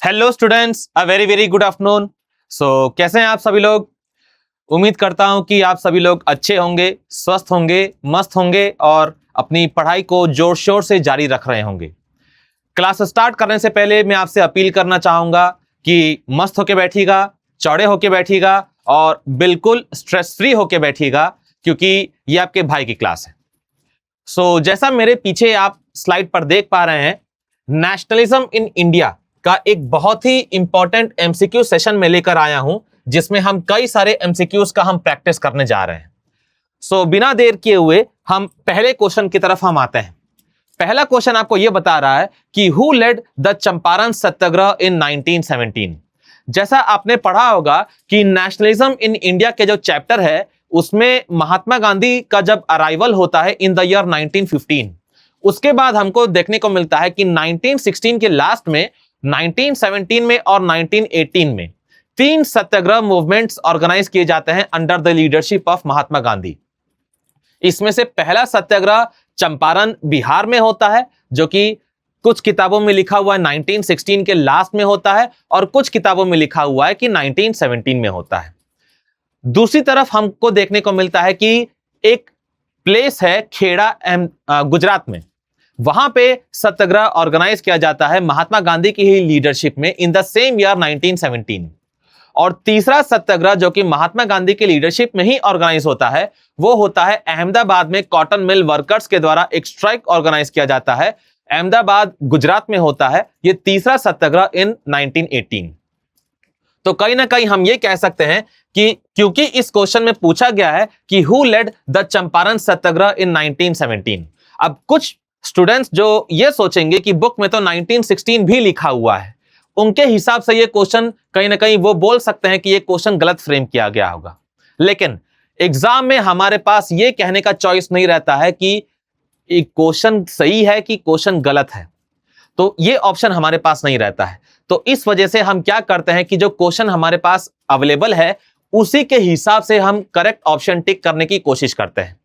Hello students, a very very good afternoon. कैसे हैं आप सभी लोग। उम्मीद करता हूं कि आप सभी लोग अच्छे होंगे, स्वस्थ होंगे, मस्त होंगे और अपनी पढ़ाई को जोर शोर से जारी रख रहे होंगे। क्लास स्टार्ट करने से पहले मैं आपसे अपील करना चाहूंगा कि मस्त होके बैठिएगा, चौड़े होके बैठिएगा और बिल्कुल स्ट्रेस फ्री होके बैठिएगा, क्योंकि ये आपके भाई की क्लास है। जैसा मेरे पीछे आप स्लाइड पर देख पा रहे हैं, नेशनलिज्म इन इंडिया का एक बहुत ही इंपॉर्टेंट एमसीक्यू सेशन में लेकर आया हूं, जिसमें हम कई सारे एमसीक्यूज का हम प्रैक्टिस करने जा रहे हैं। बिना देर किए हुए हम पहले क्वेश्चन की तरफ हम आते हैं। पहला क्वेश्चन आपको यह बता रहा है कि हु लेड द चंपारण सत्याग्रह इन 1917। जैसा आपने पढ़ा होगा कि नेशनलिज्म इन इंडिया के जो चैप्टर है उसमें महात्मा गांधी का जब अराइवल होता है इन द ईयर 1915, उसके बाद हमको देखने को मिलता है कि 1916 के लास्ट में, 1917 में और 1918 में 3 सत्याग्रह मूवमेंट्स ऑर्गेनाइज किए जाते हैं under the leadership of Mahatma Gandhi. इसमें से पहला सत्याग्रह चंपारण बिहार में होता है, जो कि कुछ किताबों में लिखा हुआ है 1916 के लास्ट में होता है और कुछ किताबों में लिखा हुआ है कि 1917 में होता है। दूसरी तरफ हमको देखने को मिलता है कि एक प्लेस है खेड़ा गुजरात में, वहां पे सत्याग्रह ऑर्गेनाइज किया जाता है महात्मा गांधी की ही लीडरशिप में इन द सेम ईयर 1917। और तीसरा सत्याग्रह जो कि महात्मा गांधी की लीडरशिप में ही ऑर्गेनाइज होता है, वो होता है अहमदाबाद में कॉटन मिल वर्कर्स के द्वारा एक स्ट्राइक ऑर्गेनाइज किया जाता है, अहमदाबाद गुजरात में होता है। ये तीसरा सत्याग्रह इन 1918। तो कहीं ना कहीं हम ये कह सकते हैं कि क्योंकि इस क्वेश्चन में पूछा गया है कि हु लेड द चंपारण सत्याग्रह इन 1917, अब कुछ स्टूडेंट्स जो ये सोचेंगे कि बुक में तो 1916 भी लिखा हुआ है, उनके हिसाब से ये क्वेश्चन कहीं ना कहीं वो बोल सकते हैं कि ये क्वेश्चन गलत फ्रेम किया गया होगा। लेकिन एग्जाम में हमारे पास ये कहने का चॉइस नहीं रहता है कि क्वेश्चन सही है कि क्वेश्चन गलत है, तो ये ऑप्शन हमारे पास नहीं रहता है। तो इस वजह से हम क्या करते हैं कि जो क्वेश्चन हमारे पास अवेलेबल है उसी के हिसाब से हम करेक्ट ऑप्शन टिक करने की कोशिश करते हैं।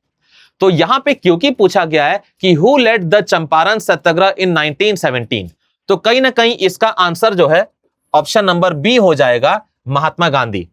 तो यहां पे क्योंकि पूछा गया है कि हु लेड द चंपारण सत्याग्रह इन 1917, तो कहीं ना कहीं इसका आंसर जो है ऑप्शन नंबर बी हो जाएगा, महात्मा गांधी।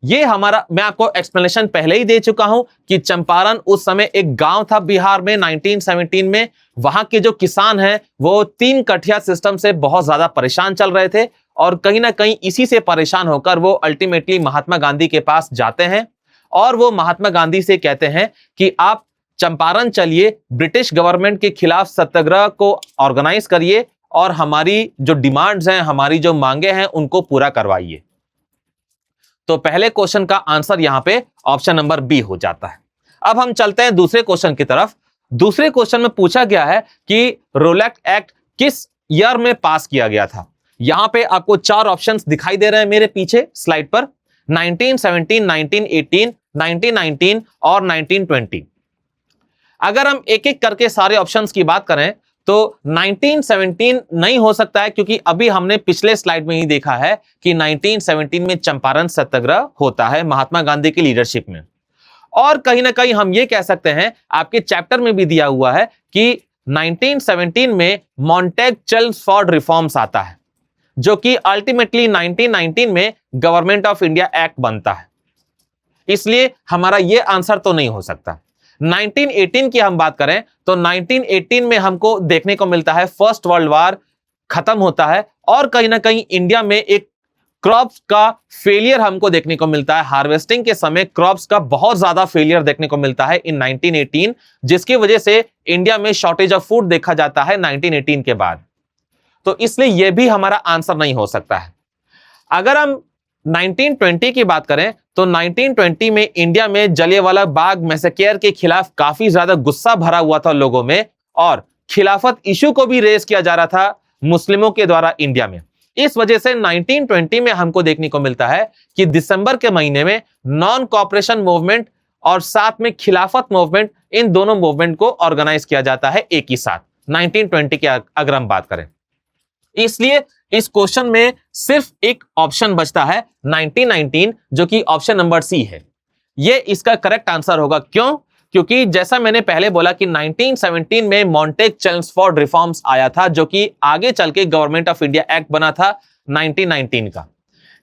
ये हमारा, मैं आपको एक्सप्लेनेशन पहले ही दे चुका हूं कि चंपारण उस समय एक गांव था बिहार में 1917 में। वहां के जो किसान हैं वो 3 कठिया सिस्टम से बहुत ज्यादा परेशान चल रहे थे और कहीं ना कहीं इसी से परेशान होकर वो अल्टीमेटली महात्मा गांधी के पास जाते हैं और वो महात्मा गांधी से कहते हैं कि आप चंपारण चलिए, ब्रिटिश गवर्नमेंट के खिलाफ सत्याग्रह को ऑर्गेनाइज करिए और हमारी जो डिमांड्स हैं, हमारी जो मांगे हैं, उनको पूरा करवाइए। तो पहले क्वेश्चन का आंसर यहां पे ऑप्शन नंबर बी हो जाता है। अब हम चलते हैं दूसरे क्वेश्चन की तरफ। दूसरे क्वेश्चन में पूछा गया है कि रोलैक्ट एक्ट किस ईयर में पास किया गया था। यहां पे आपको 4 ऑप्शंस दिखाई दे रहे हैं मेरे पीछे स्लाइड पर, 1917, 1918, 1919 और 1920। अगर हम एक एक करके सारे ऑप्शंस की बात करें तो 1917 नहीं हो सकता है, क्योंकि अभी हमने पिछले स्लाइड में ही देखा है कि 1917 में चंपारण सत्याग्रह होता है महात्मा गांधी की लीडरशिप में। और कहीं ना कहीं हम ये कह सकते हैं, आपके चैप्टर में भी दिया हुआ है कि 1917 में मॉन्टेग-चेम्सफोर्ड रिफॉर्म्स आता है, जो कि अल्टीमेटली 1919 में गवर्नमेंट ऑफ इंडिया एक्ट बनता है। इसलिए हमारा यह आंसर तो नहीं हो सकता। 1918 की हम बात करें तो 1918 में हमको देखने को मिलता है फर्स्ट वर्ल्ड वॉर खत्म होता है और कहीं ना कहीं इंडिया में एक क्रॉप्स का फेलियर हमको देखने को मिलता है। हार्वेस्टिंग के समय क्रॉप्स का बहुत ज्यादा फेलियर देखने को मिलता है इन 1918, जिसकी वजह से इंडिया में शॉर्टेज ऑफ फूड देखा जाता है 1918 के बाद। तो इसलिए यह भी हमारा आंसर नहीं हो सकता है। अगर हम 1920 की बात करें तो 1920 में इंडिया में जलियांवाला बाग मैसेकेयर के खिलाफ काफी ज्यादा गुस्सा भरा हुआ था लोगों में और खिलाफत इशू को भी रेज किया जा रहा था मुस्लिमों के द्वारा इंडिया में। इस वजह से 1920 में हमको देखने को मिलता है कि दिसंबर के महीने में नॉन कॉपरेशन मूवमेंट और साथ में खिलाफत मूवमेंट, इन दोनों मूवमेंट को ऑर्गेनाइज किया जाता है एक ही साथ 1920 की अगर हम बात करें। इसलिए इस क्वेश्चन में सिर्फ एक ऑप्शन बचता है 1919, जो कि ऑप्शन नंबर सी है। यह इसका करेक्ट आंसर होगा। क्यों? क्योंकि जैसा मैंने पहले बोला कि 1917 में मॉन्टेग चेम्सफोर्ड रिफॉर्म्स आया था, जो कि आगे चल के गवर्नमेंट ऑफ इंडिया एक्ट बना था 1919 का।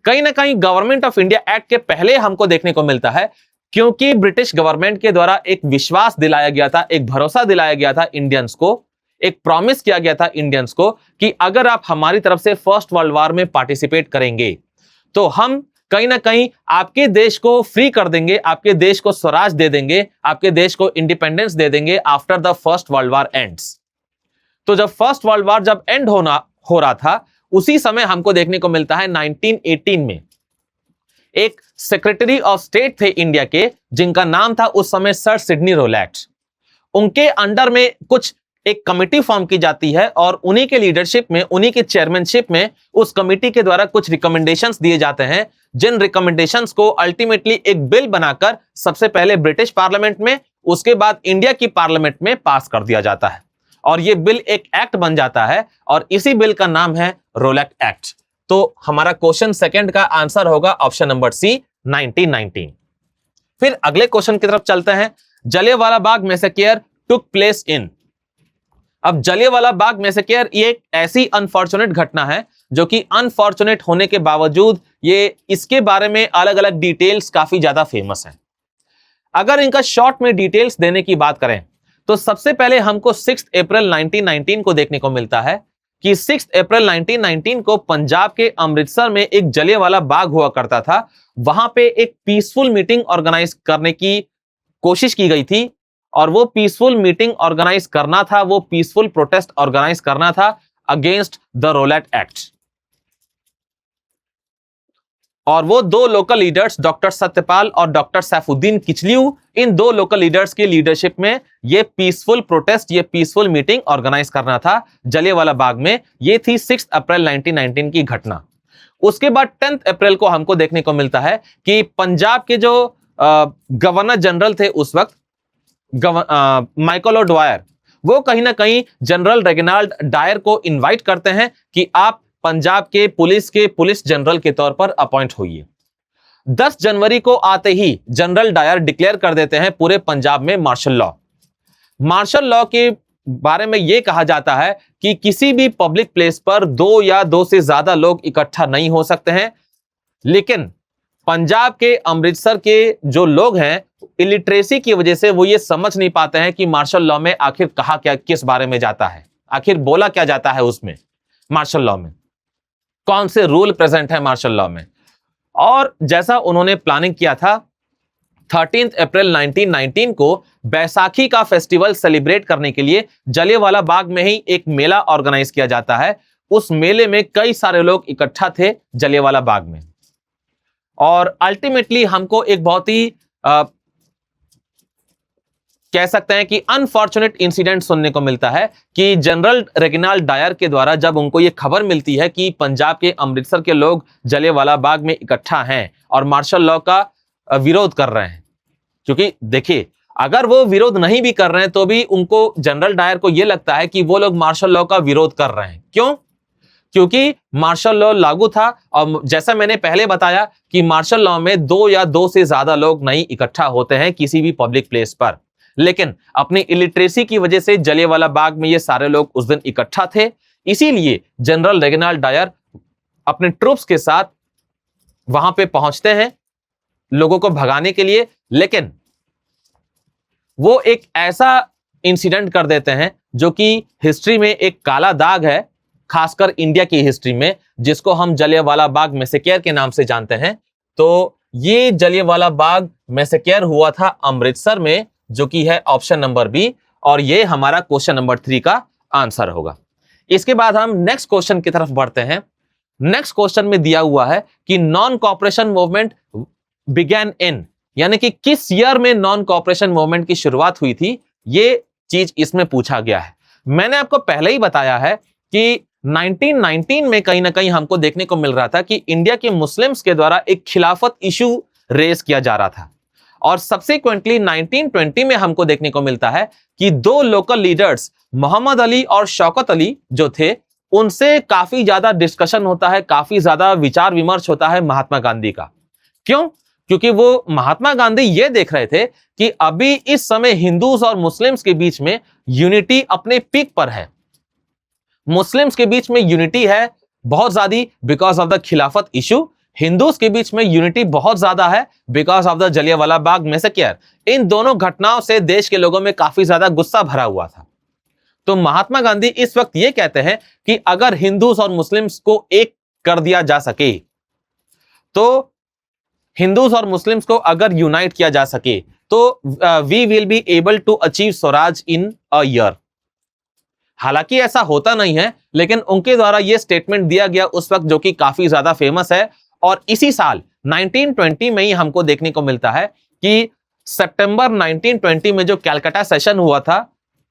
कहीं ना कहीं गवर्नमेंट ऑफ इंडिया एक्ट के पहले हमको देखने को मिलता है, क्योंकि ब्रिटिश गवर्नमेंट के द्वारा एक विश्वास दिलाया गया था, एक भरोसा दिलाया गया था इंडियंस को, एक प्रॉमिस किया गया था इंडियंस को कि अगर आप हमारी तरफ से फर्स्ट वर्ल्ड वॉर में पार्टिसिपेट करेंगे तो हम कहीं ना कहीं आपके देश को फ्री कर देंगे, आपके देश को स्वराज दे देंगे, आपके देश को इंडिपेंडेंस दे देंगे after the first world war ends. तो जब फर्स्ट वर्ल्ड वॉर जब एंड हो रहा था, उसी समय हमको देखने को मिलता है 1918 में एक सेक्रेटरी ऑफ स्टेट थे इंडिया के, जिनका नाम था उस समय सर सिडनी रोलैट। उनके अंडर में कुछ एक कमिटी फॉर्म की जाती है और उन्हीं के लीडरशिप में, उन्हीं के चेयरमैनशिप में उस कमिटी के द्वारा कुछ रिकमेंडेशंस दिए जाते हैं, जिन रिकमेंडेशंस को अल्टीमेटली एक बिल बनाकर सबसे पहले ब्रिटिश पार्लियामेंट में, उसके बाद इंडिया की पार्लियामेंट में पास कर दिया जाता है और यह बिल एक एक्ट बन जाता है और इसी बिल का नाम है रोलैट एक्ट। तो हमारा क्वेश्चन सेकंड का आंसर होगा ऑप्शन नंबर सी, 1919। फिर अगले क्वेश्चन की तरफ चलते हैं। Jallianwala Bagh massacre took place in. अब जलियांवाला बाग मैसेकर ये एक ऐसी अनफॉर्चुनेट घटना है जो कि अनफॉर्चुनेट होने के बावजूद ये इसके बारे में अलग अलग डिटेल्स काफी ज्यादा फेमस हैं। अगर इनका शॉर्ट में डिटेल्स देने की बात करें तो सबसे पहले हमको 6 अप्रैल 1919 को देखने को मिलता है कि 6 अप्रैल 1919 को पंजाब के अमृतसर में एक जलियांवाला बाग हुआ करता था। वहां पे एक पीसफुल मीटिंग ऑर्गेनाइज करने की कोशिश की गई थी और वो पीसफुल मीटिंग ऑर्गेनाइज करना था, वो पीसफुल प्रोटेस्ट ऑर्गेनाइज करना था अगेंस्ट द रोलैट एक्ट। और वो दो लोकल लीडर्स डॉक्टर सत्यपाल और डॉक्टर सैफुद्दीन किचलू, इन दो लोकल लीडर्स की लीडरशिप में ये पीसफुल प्रोटेस्ट, ये पीसफुल मीटिंग ऑर्गेनाइज करना था जलियांवाला बाग में। ये थी 6 अप्रैल 1919 की घटना। उसके बाद 10 अप्रैल को हमको देखने को मिलता है कि पंजाब के जो गवर्नर जनरल थे उस वक्त, माइकल ओडवायर, वो कहीं ना कहीं जनरल रेगिनाल्ड डायर को इनवाइट करते हैं कि आप पंजाब के पुलिस जनरल के तौर पर अपॉइंट होइए। 10 जनवरी को आते ही जनरल डायर डिक्लेयर कर देते हैं पूरे पंजाब में मार्शल लॉ। मार्शल लॉ के बारे में यह कहा जाता है कि किसी भी पब्लिक प्लेस पर 2 या 2 से ज्यादा लोग इकट्ठा नहीं हो सकते हैं। लेकिन पंजाब के अमृतसर के जो लोग हैं, इलिटरेसी की वजह से वो ये समझ नहीं पाते हैं कि मार्शल लॉ में आखिर कहा क्या, किस बारे में जाता है, आखिर बोला क्या जाता है उसमें, मार्शल लॉ में कौन से रूल प्रेजेंट है मार्शल लॉ में। और जैसा उन्होंने प्लानिंग किया था, 13 अप्रैल 1919 को बैसाखी का फेस्टिवल सेलिब्रेट करने के लिए जलियांवाला बाग में ही एक मेला ऑर्गेनाइज किया जाता है। उस मेले में कई सारे लोग इकट्ठा थे जलियांवाला बाग में और अल्टीमेटली हमको एक बहुत ही कह सकते हैं कि अनफॉर्चुनेट इंसिडेंट सुनने को मिलता है कि जनरल रेगिनाल्ड डायर के द्वारा जब उनको यह खबर मिलती है कि पंजाब के अमृतसर के लोग जलियांवाला बाग में इकट्ठा हैं और मार्शल लॉ का विरोध कर रहे हैं, क्योंकि देखिए अगर वो विरोध नहीं भी कर रहे हैं तो भी उनको, जनरल डायर को यह लगता है कि वो लोग मार्शल लॉ का विरोध कर रहे हैं। क्यों? क्योंकि मार्शल लॉ लागू था और जैसा मैंने पहले बताया कि मार्शल लॉ में 2 या 2 से ज्यादा लोग नहीं इकट्ठा होते हैं किसी भी पब्लिक प्लेस पर। लेकिन अपनी इलिटरेसी की वजह से जलियांवाला बाग में ये सारे लोग उस दिन इकट्ठा थे, इसीलिए जनरल रेगिनाल्ड डायर अपने ट्रूप्स के साथ वहां पे पहुंचते हैं लोगों को भगाने के लिए। लेकिन वो एक ऐसा इंसिडेंट कर देते हैं जो कि हिस्ट्री में एक काला दाग है, खासकर इंडिया की हिस्ट्री में, जिसको हम जलियांवाला बाग मैसेकर के नाम से जानते हैं। तो ये जलियांवाला बाग मैसेकर हुआ था अमृतसर में, जो कि है ऑप्शन नंबर बी, और ये हमारा क्वेश्चन नंबर 3 का आंसर होगा। इसके बाद हम नेक्स्ट क्वेश्चन की तरफ बढ़ते हैं। नेक्स्ट क्वेश्चन में दिया हुआ है कि नॉन कॉपरेशन मूवमेंट बिगैन इन, यानी कि किस ईयर में नॉन कॉपरेशन मूवमेंट की शुरुआत हुई थी, ये चीज इसमें पूछा गया है। मैंने आपको पहले ही बताया है कि 1919 में कहीं ना कहीं हमको देखने को मिल रहा था कि इंडिया के मुस्लिम्स के द्वारा एक खिलाफत इशू रेज किया जा रहा था और सबसेक्वेंटली 1920 में हमको देखने को मिलता है कि 2 लोकल लीडर्स मोहम्मद अली और शौकत अली जो थे, उनसे काफी ज्यादा डिस्कशन होता है, काफी ज्यादा विचार विमर्श होता है महात्मा गांधी का। क्यों? क्योंकि वो महात्मा गांधी ये देख रहे थे कि अभी इस समय हिंदूज और मुस्लिम्स के बीच में यूनिटी अपने पीक पर है। मुस्लिम्स के बीच में यूनिटी है बहुत ज्यादा because of the Khilafat issue, Hindus के बीच में यूनिटी बहुत ज्यादा है because of the Jallianwala Bagh massacre. इन दोनों घटनाओं से देश के लोगों में काफी ज्यादा गुस्सा भरा हुआ था। तो महात्मा गांधी इस वक्त ये कहते हैं कि अगर हिंदूज और मुस्लिम्स को एक कर दिया जा सके, तो हिंदूज और मुस्लिम्स को अगर यूनाइट किया जा सके तो we will be able to achieve swaraj in a year. हालांकि ऐसा होता नहीं है, लेकिन उनके द्वारा यह स्टेटमेंट दिया गया उस वक्त, जो कि काफी ज्यादा फेमस है। और इसी साल 1920 में ही हमको देखने को मिलता है कि सितंबर 1920 में जो कलकत्ता सेशन हुआ था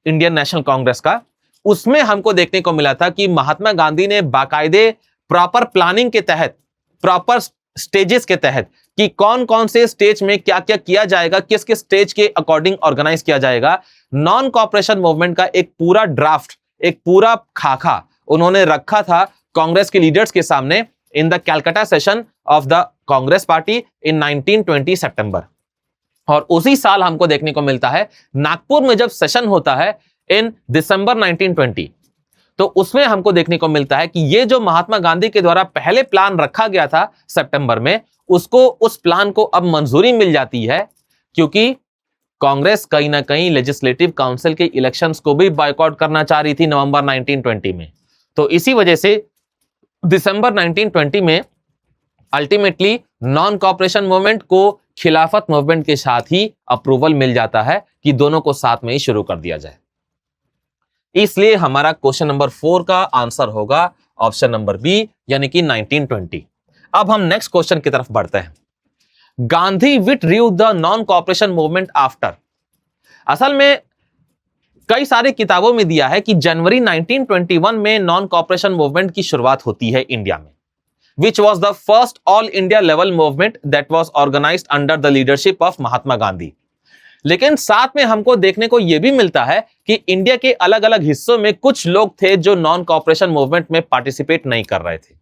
इंडियन नेशनल कांग्रेस का, उसमें हमको देखने को मिला था कि महात्मा गांधी ने बाकायदे प्रॉपर प्लानिंग के तहत, प्रॉपर स्टेजेस के तहत कि कौन कौन से स्टेज में क्या क्या किया जाएगा, किस किस स्टेज के अकॉर्डिंग ऑर्गेनाइज किया जाएगा, नॉन कॉपरेशन मूवमेंट का एक पूरा ड्राफ्ट, एक पूरा खाका उन्होंने रखा था कांग्रेस के लीडर्स के सामने in the Calcutta session of the Congress party इन 1920 सितंबर। और उसी साल हमको देखने को मिलता है नागपुर में जब सेशन होता है इन दिसंबर 1920, तो उसमें हमको देखने को मिलता है कि ये जो महात्मा गांधी के द्वारा पहले प्लान रखा गया था सितंबर में, उसको, उस प्लान को अब मंजूरी मिल जाती है, क्योंकि कांग्रेस कहीं ना कहीं लेजिस्लेटिव काउंसिल के इलेक्शंस को भी बॉयकॉट करना चाह रही थी नवंबर 1920 में। तो इसी वजह से दिसंबर 1920 में अल्टीमेटली नॉन कॉपरेशन मूवमेंट को खिलाफत मूवमेंट के साथ ही अप्रूवल मिल जाता है कि दोनों को साथ में ही शुरू कर दिया जाए। इसलिए हमारा क्वेश्चन नंबर 4 का आंसर होगा ऑप्शन नंबर बी, यानी कि 1920। अब हम नेक्स्ट क्वेश्चन की तरफ बढ़ते हैं। Gandhi withdrew the non cooperation movement after. असल में कई सारी किताबों में दिया है कि जनवरी 1921 में नॉन कॉपरेशन मूवमेंट की शुरुआत होती है इंडिया में, which was the first all India level movement that was organized under the leadership of Mahatma Gandhi. लेकिन साथ में हमको देखने को यह भी मिलता है कि इंडिया के अलग अलग हिस्सों में कुछ लोग थे जो नॉन कॉपरेशन मूवमेंट में पार्टिसिपेट नहीं कर रहे थे।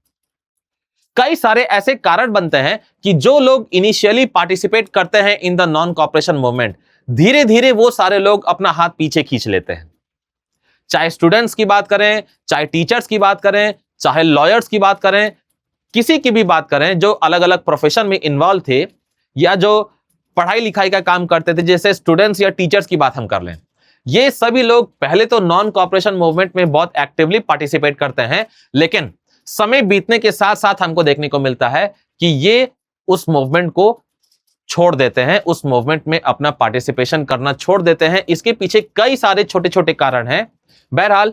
कई सारे ऐसे कारण बनते हैं कि जो लोग इनिशियली पार्टिसिपेट करते हैं in the non cooperation movement, धीरे धीरे वो सारे लोग अपना हाथ पीछे खींच लेते हैं। चाहे स्टूडेंट्स की बात करें, चाहे टीचर्स की बात करें, चाहे लॉयर्स की बात करें, किसी की भी बात करें जो अलग अलग प्रोफेशन में इन्वॉल्व थे या जो पढ़ाई लिखाई का काम करते थे, जैसे स्टूडेंट्स या टीचर्स की बात हम कर लें, ये सभी लोग पहले तो नॉन कॉपरेशन मूवमेंट में बहुत एक्टिवली पार्टिसिपेट करते हैं, लेकिन समय बीतने के साथ साथ हमको देखने को मिलता है कि ये उस मूवमेंट को छोड़ देते हैं, उस मूवमेंट में अपना पार्टिसिपेशन करना छोड़ देते हैं। इसके पीछे कई सारे छोटे छोटे कारण हैं। बहरहाल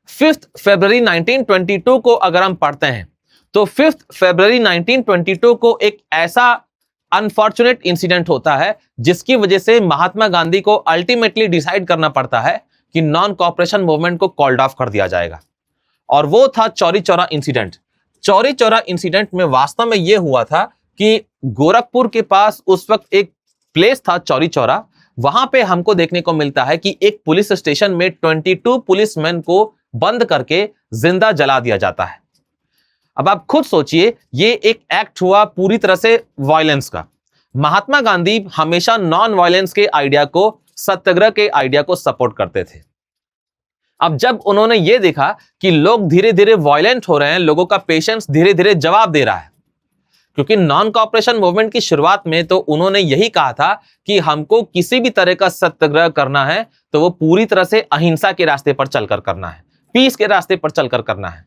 5 फरवरी 1922 को अगर हम पढ़ते हैं तो 5 फरवरी 1922 को एक ऐसा अनफॉर्चुनेट इंसिडेंट होता है जिसकी वजह से महात्मा गांधी को अल्टीमेटली डिसाइड करना पड़ता है कि नॉन कॉपरेशन मूवमेंट को कॉल्ड ऑफ कर दिया जाएगा, और वो था चौरी चौरा इंसिडेंट। चौरी चौरा इंसिडेंट में वास्तव में यह हुआ था कि गोरखपुर के पास उस वक्त एक प्लेस था चौरी चौरा, वहां पे हमको देखने को मिलता है कि एक पुलिस स्टेशन में 22 पुलिसमैन को बंद करके जिंदा जला दिया जाता है। अब आप खुद सोचिए, ये एक एक्ट हुआ पूरी तरह से वायलेंस का। महात्मा गांधी हमेशा नॉन वायलेंस के आइडिया को, सत्याग्रह के आइडिया को सपोर्ट करते थे। अब जब उन्होंने ये देखा कि लोग धीरे धीरे वायलेंट हो रहे हैं, लोगों का पेशेंस धीरे धीरे जवाब दे रहा है, क्योंकि नॉन कॉपरेशन मूवमेंट की शुरुआत में तो उन्होंने यही कहा था कि हमको किसी भी तरह का सत्याग्रह करना है तो वो पूरी तरह से अहिंसा के रास्ते पर चलकर करना है, पीस के रास्ते पर चलकर करना है।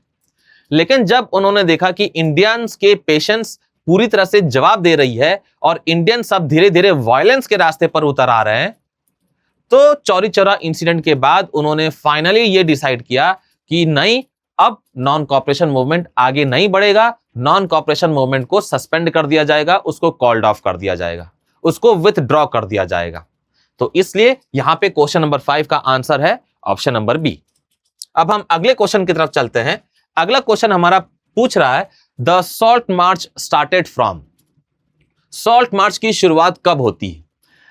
लेकिन जब उन्होंने देखा कि इंडियंस के पेशेंस पूरी तरह से जवाब दे रही है और इंडियन सब धीरे धीरे वायलेंस के रास्ते पर उतर आ रहे हैं, तो चौरी चौरा इंसिडेंट के बाद उन्होंने फाइनली ये डिसाइड किया कि नहीं, अब नॉन कॉपरेशन मूवमेंट आगे नहीं बढ़ेगा, नॉन कॉपरेशन मूवमेंट को सस्पेंड कर दिया जाएगा, उसको कॉल्ड ऑफ कर दिया जाएगा, उसको विथड्रॉ कर दिया जाएगा। तो इसलिए यहां पे क्वेश्चन नंबर 5 का आंसर है ऑप्शन नंबर बी। अब हम अगले क्वेश्चन की तरफ चलते हैं। अगला क्वेश्चन हमारा पूछ रहा है the salt march started from. Salt march की शुरुआत कब होती है?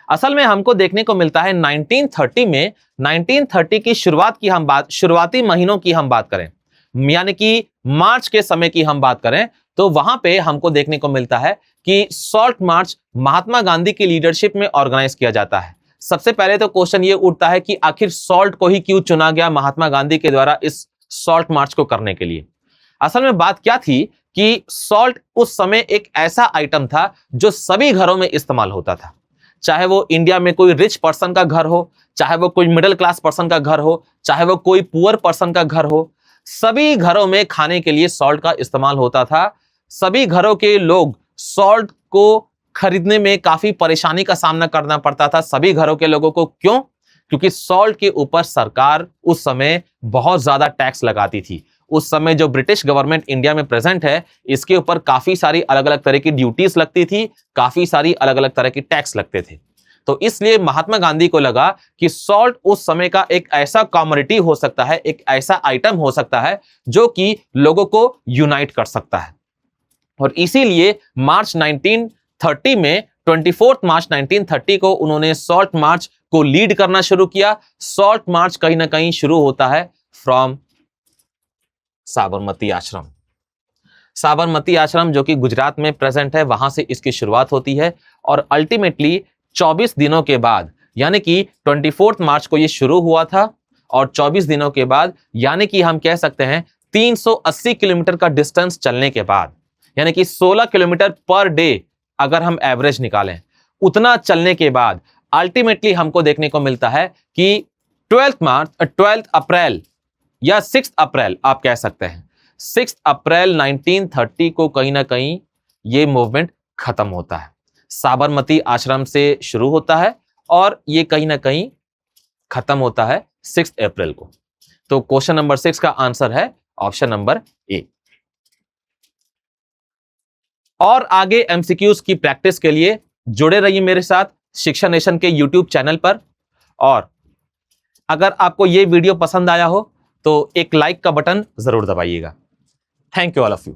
असल में हमको देखने को मिलता है 1930 में। 1930 की शुरुआत की हम बात, शुरुआती महीनों की हम बात करें, यानी कि मार्च के समय की हम बात करें, तो वहां पे हमको देखने को मिलता है कि सॉल्ट मार्च महात्मा गांधी की लीडरशिप में ऑर्गेनाइज किया जाता है। सबसे पहले तो क्वेश्चन ये उठता है कि आखिर सॉल्ट को ही क्यों चुना गया महात्मा गांधी के द्वारा इस सॉल्ट मार्च को करने के लिए। असल में बात क्या थी कि सॉल्ट उस समय एक ऐसा आइटम था जो सभी घरों में इस्तेमाल होता था, चाहे वो इंडिया में कोई रिच पर्सन का घर हो, चाहे वो कोई मिडिल क्लास पर्सन का घर हो, चाहे वो कोई पुअर पर्सन का घर हो, सभी घरों में खाने के लिए सॉल्ट का इस्तेमाल होता था। सभी घरों के लोग सॉल्ट को खरीदने में काफी परेशानी का सामना करना पड़ता था सभी घरों के लोगों को। क्यों? क्योंकि सॉल्ट के ऊपर सरकार उस समय बहुत ज्यादा टैक्स लगाती थी। उस समय जो ब्रिटिश गवर्नमेंट इंडिया में प्रेजेंट है, इसके ऊपर काफी सारी अलग अलग तरह की ड्यूटीज लगती थी, काफी सारी अलग अलग तरह की टैक्स लगते थे। तो इसलिए महात्मा गांधी को लगा कि सॉल्ट उस समय का एक ऐसा कमोडिटी हो सकता है, एक ऐसा आइटम हो सकता है जो कि लोगों को यूनाइट कर सकता है। और इसीलिए मार्च 1930 में 24 मार्च 1930 को उन्होंने सॉल्ट मार्च को लीड करना शुरू किया। सॉल्ट मार्च कहीं ना कहीं शुरू होता है फ्रॉम साबरमती आश्रम। साबरमती आश्रम जो कि गुजरात में प्रेजेंट है, वहां से इसकी शुरुआत होती है और अल्टीमेटली 24 दिनों के बाद, यानी कि 24 मार्च को ये शुरू हुआ था और 24 दिनों के बाद, यानी कि हम कह सकते हैं 380 किलोमीटर का डिस्टेंस चलने के बाद, यानी कि 16 किलोमीटर पर डे अगर हम एवरेज निकालें, उतना चलने के बाद अल्टीमेटली हमको देखने को मिलता है कि 12 अप्रैल या 6 अप्रैल आप कह सकते हैं, 6 अप्रैल 1930 को कहीं ना कहीं ये मूवमेंट खत्म होता है। साबरमती आश्रम से शुरू होता है और ये कहीं ना कहीं खत्म होता है 6 अप्रैल को। तो क्वेश्चन नंबर 6 का आंसर है ऑप्शन नंबर ए। और आगे एमसीक्यूज की प्रैक्टिस के लिए जुड़े रहिए मेरे साथ शिक्षा नेशन के यूट्यूब चैनल पर। और अगर आपको यह वीडियो पसंद आया हो तो एक लाइक का बटन जरूर दबाइएगा। Thank you all of you.